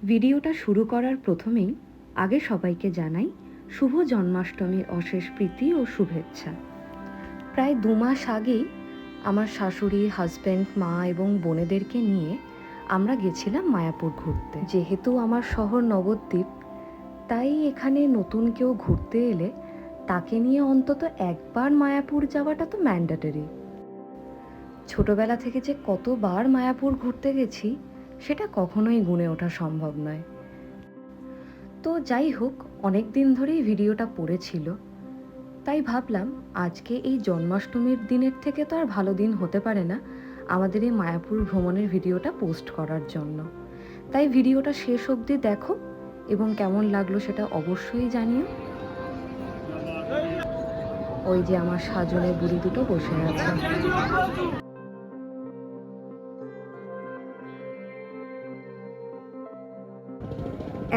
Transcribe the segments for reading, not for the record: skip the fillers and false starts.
ভিডিওটা শুরু করার প্রথমেই আগে সবাইকে জানাই শুভ জন্মাষ্টমীর অশেষ প্রীতি ও শুভেচ্ছা। প্রায় 2 মাস আগেই আমার শাশুড়ি, হাজব্যান্ড, মা এবং বোনেদেরকে নিয়ে আমরা গেছিলাম মায়াপুর ঘুরতে। যেহেতু আমার শহর নবদ্বীপ, তাই এখানে নতুন কেউ ঘুরতে এলে তাকে নিয়ে অন্তত একবার মায়াপুর যাওয়াটা তো ম্যান্ডেটরি। ছোটবেলা থেকে যে কতবার মায়াপুর ঘুরতে গেছি সেটা কখনোই গুণে ওঠা সম্ভব নয়। তো যাই হোক, অনেক দিন ধরেই ভিডিওটা পড়েছিল, তাই ভাবলাম আজকে এই জন্মাষ্টমীর দিনের থেকে তো আর ভালো দিন হতে পারে না আমাদের এই মায়াপুর ভ্রমণের ভিডিওটা পোস্ট করার জন্য। তাই ভিডিওটা শেষ অবধি দেখো এবং কেমন লাগলো সেটা অবশ্যই জানিও। ওই যে আমার সাজনে বুড়ি দুটো বসে আছে।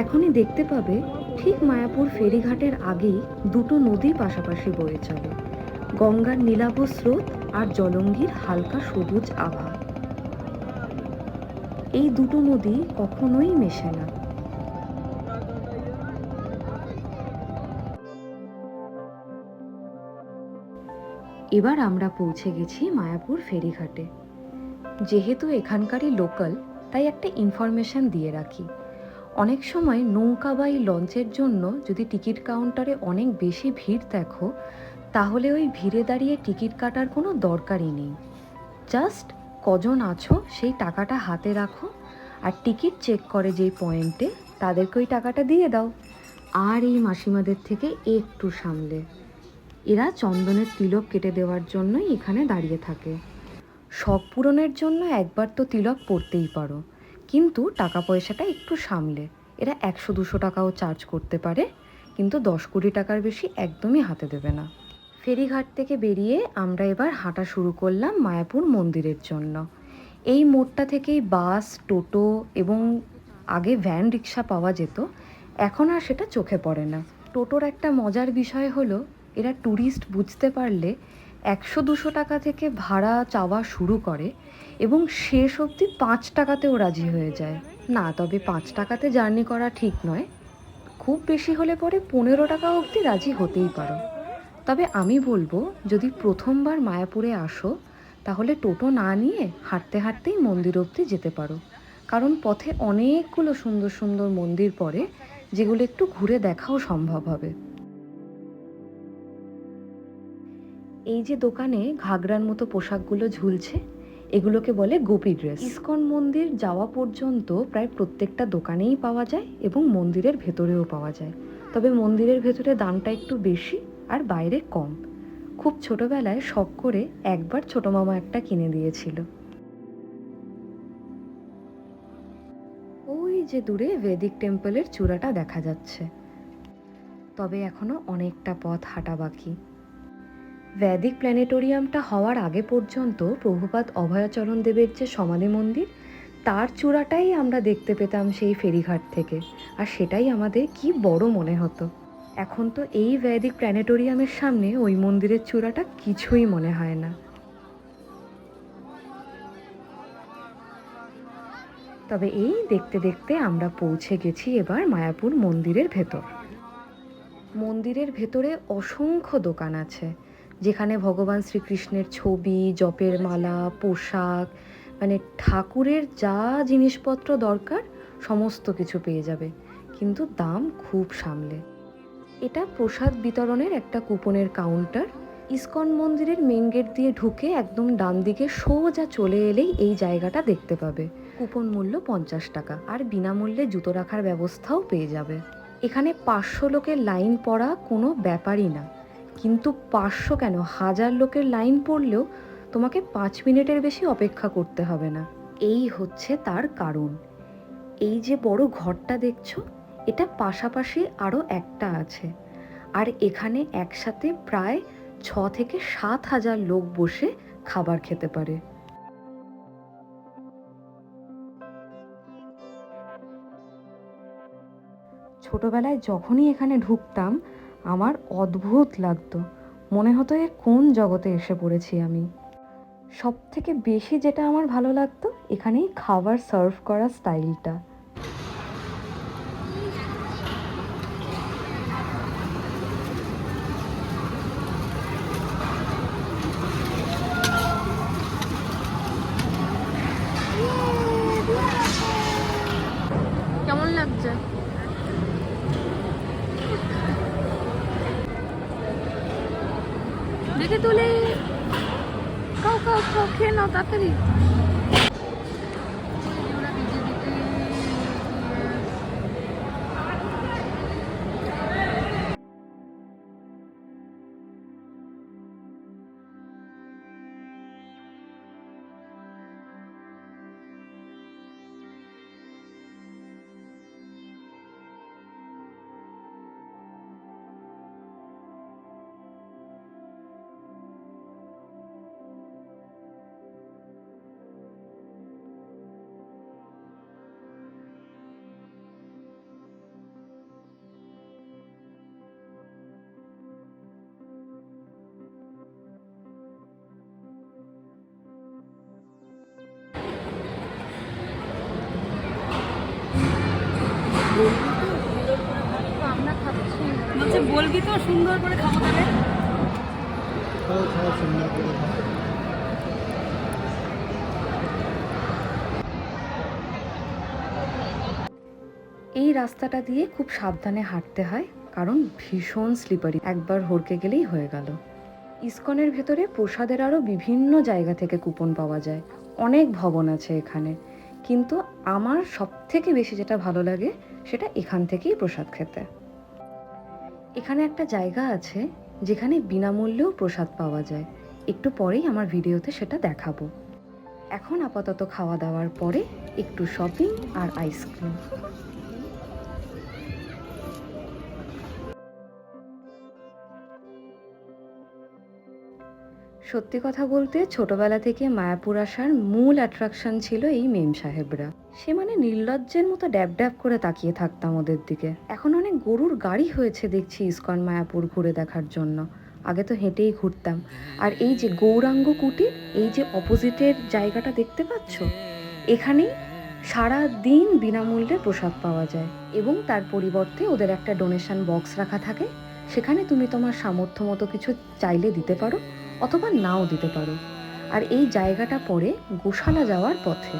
এখনই দেখতে পাবে ঠিক মায়াপুর ফেরিঘাটের আগেই দুটো নদী পাশাপাশি বয়ে চলে। গঙ্গার নীলাভ স্রোত আর জলঙ্গির হালকা সবুজ আভা। এই দুটো নদী কখনোই মেশে না। এবার আমরা পৌঁছে গেছি মায়াপুর ফেরিঘাটে। যেহেতু এখানকারই লোকাল, তাই একটা ইনফরমেশন দিয়ে রাখি। অনেক সময় নৌকা বা এই লঞ্চের জন্য যদি টিকিট কাউন্টারে অনেক বেশি ভিড় দেখো, তাহলে ওই ভিড়ে দাঁড়িয়ে টিকিট কাটার কোনো দরকারই নেই। জাস্ট কজন আছো সেই টাকাটা হাতে রাখো, আর টিকিট চেক করে যেই পয়েন্টে তাদেরকে ওই টাকাটা দিয়ে দাও। আর এই মাসিমাদের থেকে একটু সামলে, এরা চন্দনের তিলক কেটে দেওয়ার জন্যই এখানে দাঁড়িয়ে থাকে। শখ পূরণের জন্য একবার তো তিলক পড়তেই পারো, কিন্তু টাকা পয়সাটা একটু সামলে। এরা 100-200 টাকাও চার্জ করতে পারে, কিন্তু 10-20 টাকার বেশি একদমই হাতে দেবে না। ফেরিঘাট থেকে বেরিয়ে আমরা এবার হাঁটা শুরু করলাম মায়াপুর মন্দিরের জন্য। এই মোড়টা থেকেই বাস, টোটো এবং আগে ভ্যান রিক্সা পাওয়া যেত, এখন আর সেটা চোখে পড়ে না। টোটোর একটা মজার বিষয় হলো, এরা ট্যুরিস্ট বুঝতে পারলে 100-200 টাকা থেকে ভাড়া চাওয়া শুরু করে এবং শেষ অবধি 5 টাকাতেও রাজি হয়ে যায়। না, তবে 5 টাকাতে জার্নি করা ঠিক নয়, খুব বেশি হলে পরে 15 টাকা অবধি রাজি হতেই পারো। তবে আমি বলবো, যদি প্রথমবার মায়াপুরে আসো তাহলে টোটো না নিয়ে হাঁটতে হাঁটতেই মন্দির অবধি যেতে পারো, কারণ পথে অনেকগুলো সুন্দর সুন্দর মন্দির পড়ে, যেগুলো একটু ঘুরে দেখাও সম্ভব হবে। এই যে দোকানে ঘাগরার মতো পোশাকগুলো ঝুলছে, এগুলোকে বলে গোপী ড্রেস। ইসকন মন্দির যাওয়া পর্যন্ত প্রায় প্রত্যেকটা দোকানেই পাওয়া যায় এবং মন্দিরের ভেতরেও পাওয়া যায়, তবে মন্দিরের ভেতরে দামটা একটু বেশি আর বাইরে কম। খুব ছোটবেলায় শখ করে একবার ছোট মামা একটা কিনে দিয়েছিল। ওই যে দূরে বেদিক টেম্পলের চূড়াটা দেখা যাচ্ছে, তবে এখনো অনেকটা পথ হাঁটা বাকি। ভেদিক প্ল্যানেটোরিয়ামটা হওয়ার আগে পর্যন্ত প্রভুপাদ অভয়াচরণ দেবের যে সমাধি মন্দির, তার চূড়াটাই আমরা দেখতে পেতাম সেই ফেরিঘাট থেকে, আর সেটাই আমাদের কি বড় মনে হতো। এখন তো এই ভেদিক প্ল্যানেটোরিয়ামের সামনে ওই মন্দিরের চূড়াটা কিছুই মনে হয় না। তবে এই দেখতে দেখতে আমরা পৌঁছে গেছি এবার মায়াপুর মন্দিরের ভেতর। মন্দিরের ভেতরে অসংখ্য দোকান আছে, যেখানে ভগবান শ্রীকৃষ্ণের ছবি, জপের মালা, পোশাক, মানে ঠাকুরের যা জিনিসপত্র দরকার সমস্ত কিছু পেয়ে যাবে, কিন্তু দাম খুব সামলে। এটা প্রসাদ বিতরণের একটা কুপনের কাউন্টার। ইসকন মন্দিরের মেন গেট দিয়ে ঢুকে একদম ডান দিকে সোজা চলে এলেই এই জায়গাটা দেখতে পাবে। কুপন মূল্য 50 টাকা, আর বিনামূল্যে জুতো রাখার ব্যবস্থাও পেয়ে যাবে। এখানে 500 লোকের লাইন পড়া কোনো ব্যাপারই না, কিন্তু 500 কেন 1000 লোকের লাইন পড়লেও তোমাকে 5 মিনিটের বেশি অপেক্ষা করতে হবে না। এই হচ্ছে তার কারণ। এই যে বড় ঘরটা দেখছো, এটা পাশাপাশি আরও একটা আছে, আর এখানে একসাথে প্রায় 6 থেকে 7 হাজার লোক বসে খাবার খেতে পারে। ছোটবেলায় যখনই এখানে ঢুকতাম আমার অদ্ভুত লাগতো, মনে হতো এ কোন জগতে এসে পড়েছি আমি। সব থেকে বেশি যেটা আমার ভালো লাগতো এখানেই খাবার সার্ভ করা স্টাইলটা। হচ্ছে। দেখে তুলে খাও খাও খাও, খেয়ে নাও তাড়াতাড়ি। আমরা খাচ্ছি, বলছে বলবি তো সুন্দর করে খাবো তাহলে। এই রাস্তাটা দিয়ে খুব সাবধানে হাঁটতে হয়, কারণ ভীষণ স্লিপারি, একবার হড়কে গেলেই হয়ে গেল। ইসকনের ভেতরে প্রসাদের আরও বিভিন্ন জায়গা থেকে কুপন পাওয়া যায়, অনেক ভবন আছে এখানে, কিন্তু আমার সবথেকে বেশি যেটা ভালো লাগে সেটা এখান থেকেই প্রসাদ খেতে। এখানে একটা জায়গা আছে যেখানে বিনামূল্যেও প্রসাদ পাওয়া যায়, একটু পরেই আমার ভিডিওতে সেটা দেখাবো। এখন আপাতত খাওয়া দাওয়ার পরে একটু শপিং আর আইসক্রিম। সত্যি কথা বলতে ছোটবেলা থেকে মায়াপুর আসার মূল অ্যাট্রাকশন ছিল এই মেম সাহেবরা। সে মানে নির্লজ্জের মতো ড্যাব ড্যাব করে তাকিয়ে থাকতাম ওদের দিকে। এখন অনেক গরুর গাড়ি হয়েছে দেখছি ইসকন মায়াপুর ঘুরে দেখার জন্য, আগে তো হেঁটেই ঘুরতাম। আর এই যে গৌরাঙ্গ কুটির, এই যে অপোজিটের জায়গাটা দেখতে পাচ্ছ, এখানেই সারা দিন বিনামূল্যে প্রসাদ পাওয়া যায়, এবং তার পরিবর্তে ওদের একটা ডোনেশন বক্স রাখা থাকে, সেখানে তুমি তোমার সামর্থ্য মতো কিছু চাইলে দিতে পারো অথবা নাও দিতে পারো। আর এই জায়গাটা পড়ে গোশালা যাওয়ার পথে।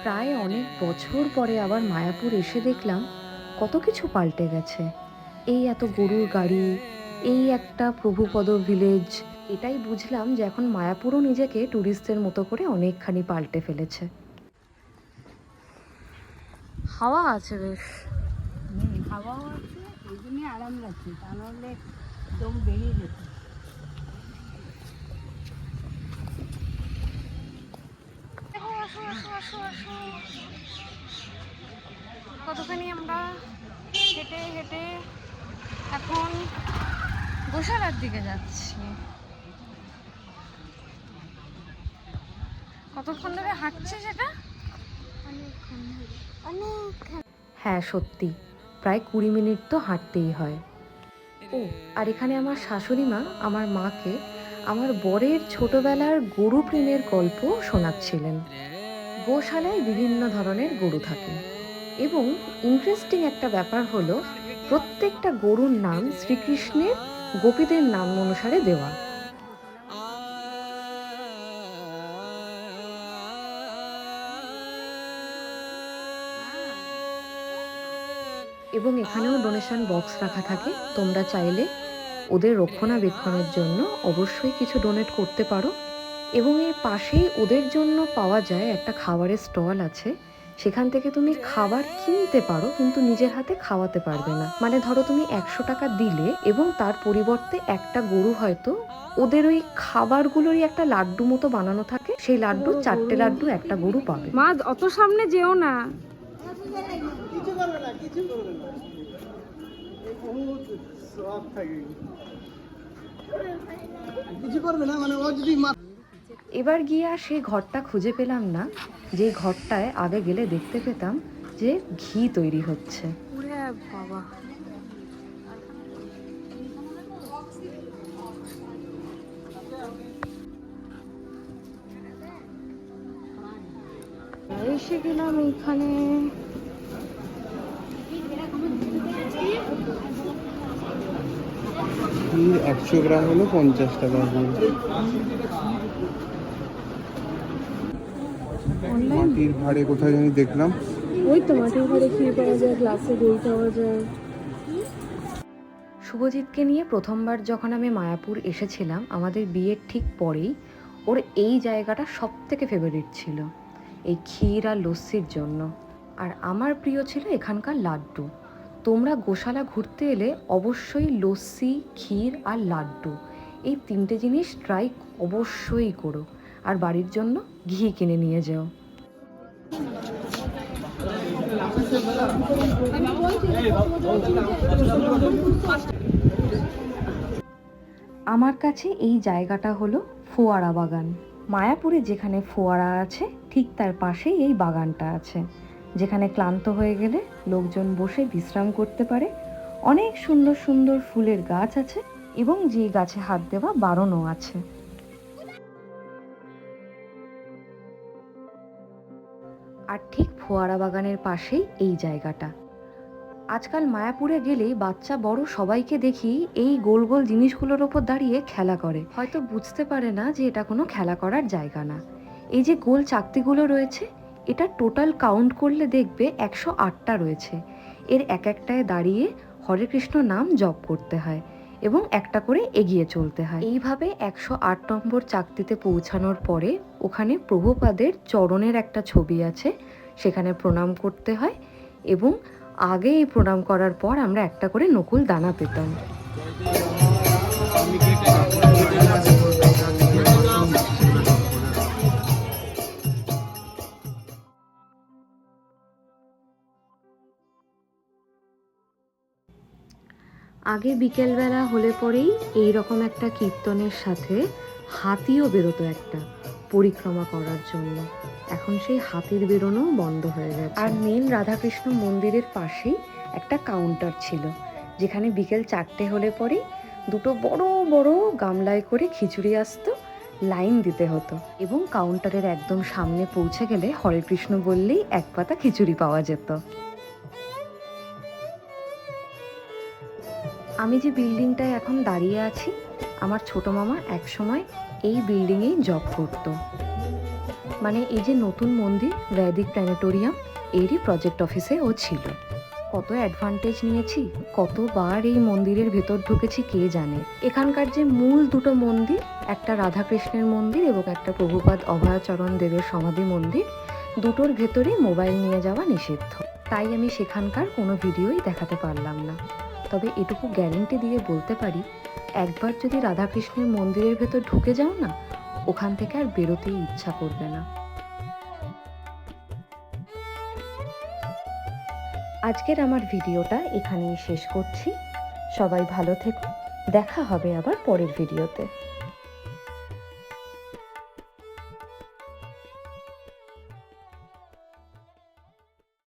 প্রায় অনেক বছর পরে আবার মায়াপুর এসে দেখলাম কত কিছু পাল্টে গেছে। এই এত গরুর গাড়ি, এই একটা প্রভুপদ ভিলেজ, এটাই বুঝলাম যে এখন মায়াপুরও নিজেকে ট্যুরিস্টদের মতো করে অনেকখানি পাল্টে ফেলেছে। হাওয়া আছে বেশ, হাওয়াও আছে, এই জন্যই আরাম লাগছে, তা নাহলে দম বেরিয়ে যেত। কতখানি আমরা হেঁটে হেঁটে এখন গোশালার দিকে যাচ্ছি। কতক্ষণ ধরে হাঁটছে সেটা? হ্যাঁ সত্যি, প্রায় 20 মিনিট তো হাঁটতেই হয়। ও আর এখানে আমার শাশুড়ি মা আমার মাকে আমার বরের ছোটবেলার গরু প্রেমের গল্প শোনাচ্ছিলেন। গোশালায় বিভিন্ন ধরনের গরু থাকে, এবং ইন্টারেস্টিং একটা ব্যাপার হলো প্রত্যেকটা গরুর নাম শ্রীকৃষ্ণের গোপীদের নাম অনুসারে দেওয়া। এবং এখানেও ডোনেশন বক্স রাখা থাকে, তোমরা চাইলে ওদের রক্ষণাবেক্ষণের জন্য অবশ্যই কিছু ডোনেট করতে পারো। এবং এর পাশেই ওদের জন্য পাওয়া যায় একটা খাবারের স্টল আছে, সেখান থেকে তুমি খাবার কিনতে পারো কিন্তু নিজের হাতে খাওয়াতে পারবে না। মানে ধরো তুমি 100 টাকা দিলে এবং তার পরিবর্তে একটা গরু হয়তো ওদের ওই খাবারগুলোরই একটা লাড্ডু মতো বানানো থাকে, সেই লাড্ডু 4টে লাড্ডু একটা গরু পাবে। মা অত সামনে যেও না, কিছু করবে না, কিছু করবে না, সব থাকে কিছু করবে না, মানে ও যদি। এবার গিয়ে আর সেই ঘরটা খুঁজে পেলাম না, যে ঘরটায় আগে গেলে দেখতে পেতাম যে ঘি তৈরি হচ্ছে। ওরে বাবা, এসে গেলাম এইখানে। 100 গ্রাম হলো 50 টাকা। মাটির ভাড়ে কোথায় জানি দেখলাম। ওই তো মাটির ঘরে ক্ষীর পাওয়া যায়, গ্লাসে দই পাওয়া যায়। শুভজিৎকে নিয়ে প্রথমবার যখন আমি মায়াপুর এসেছিলাম আমাদের বিয়ের ঠিক পরেই, ওর এই জায়গাটা সব থেকে ফেভারিট ছিল এই ক্ষীর আর লস্যির জন্য। আর আমার প্রিয় ছিল এখানকার লাড্ডু। তোমরা গোশালা ঘুরতে এলে অবশ্যই লস্যি, ক্ষীর আর লাড্ডু এই 3টে জিনিস ট্রাই অবশ্যই করো। আর বাড়ির জন্য ঘি কিনে নিয়ে যাও। আমার কাছে এই জায়গাটা হলো ফোয়ারা বাগান। মায়াপুরে যেখানে ফোয়ারা আছে ঠিক তার পাশেই এই বাগানটা আছে, যেখানে ক্লান্ত হয়ে গেলে লোকজন বসে বিশ্রাম করতে পারে। অনেক সুন্দর সুন্দর ফুলের গাছ আছে এবং যে গাছে হাত দেওয়া বারণও আছে। আর ঠিক ফোয়ারা বাগানের পাশেই এই জায়গাটা। আজকাল মায়াপুরে গেলেই বাচ্চা বড় সবাইকে দেখি এই গোল গোল জিনিসগুলোর ওপর দাঁড়িয়ে খেলা করে। হয়তো বুঝতে পারে না যে এটা কোনো খেলা করার জায়গা না। এই যে গোল চাকতিগুলো রয়েছে, এটা টোটাল কাউন্ট করলে দেখবে 108টা রয়েছে। এর এক একটায় দাঁড়িয়ে হরে কৃষ্ণ নাম জপ করতে হয় এবং একটা করে এগিয়ে চলতে হয়। এইভাবে 108 নম্বর চাকতিতে পৌঁছানোর পরে ওখানে প্রভুপাদের চরণের একটা ছবি আছে, সেখানে প্রণাম করতে হয়। এবং আগে এই প্রণাম করার পর আমরা একটা করে নকুল দানা পেতাম। আগে বিকেলবেলা হলে পরেই এইরকম একটা কীর্তনের সাথে হাতিও বেরোতো একটা পরিক্রমা করার জন্য। এখন সেই হাতির বেরোনো বন্ধ হয়ে গেছে। আর মেন রাধাকৃষ্ণ মন্দিরের পাশেই একটা কাউন্টার ছিল, যেখানে বিকেল 4টে হলে পরেই দুটো বড় বড় গামলায় করে খিচুড়ি আসতো, লাইন দিতে হতো এবং কাউন্টারের একদম সামনে পৌঁছে গেলে হরে কৃষ্ণ বললেই এক পাতা খিচুড়ি পাওয়া যেত। আমি যে বিল্ডিংটায় এখন দাঁড়িয়ে আছি, আমার ছোট মামা একসময় এই বিল্ডিংয়েই জব করতো। মানে এই যে নতুন মন্দির বৈদিক প্ল্যানেটোরিয়াম, এরই প্রজেক্ট অফিসে ও ছিল। কত অ্যাডভান্টেজ নিয়েছি, কতবার এই মন্দিরের ভেতর ঢুকেছি কে জানে। এখানকার যে মূল দুটো মন্দির, একটা রাধাকৃষ্ণের মন্দির এবং একটা প্রভুপাদ অভয়াচরণ দেবের সমাধি মন্দির, দুটোর ভেতরেই মোবাইল নিয়ে যাওয়া নিষিদ্ধ। তাই আমি সেখানকার কোনো ভিডিওই দেখাতে পারলাম না। তবে এটুকু গ্যারেন্টি দিয়ে বলতে পারি, একবার যদি রাধাকৃষ্ণের মন্দিরের ভেতর ঢুকে যাও না, ওখান থেকে আর বেরোতেই ইচ্ছা করবে না। আজকের আমার ভিডিওটা এখানেই শেষ করছি। সবাই ভালো থেকো, দেখা হবে আবার পরের ভিডিওতে।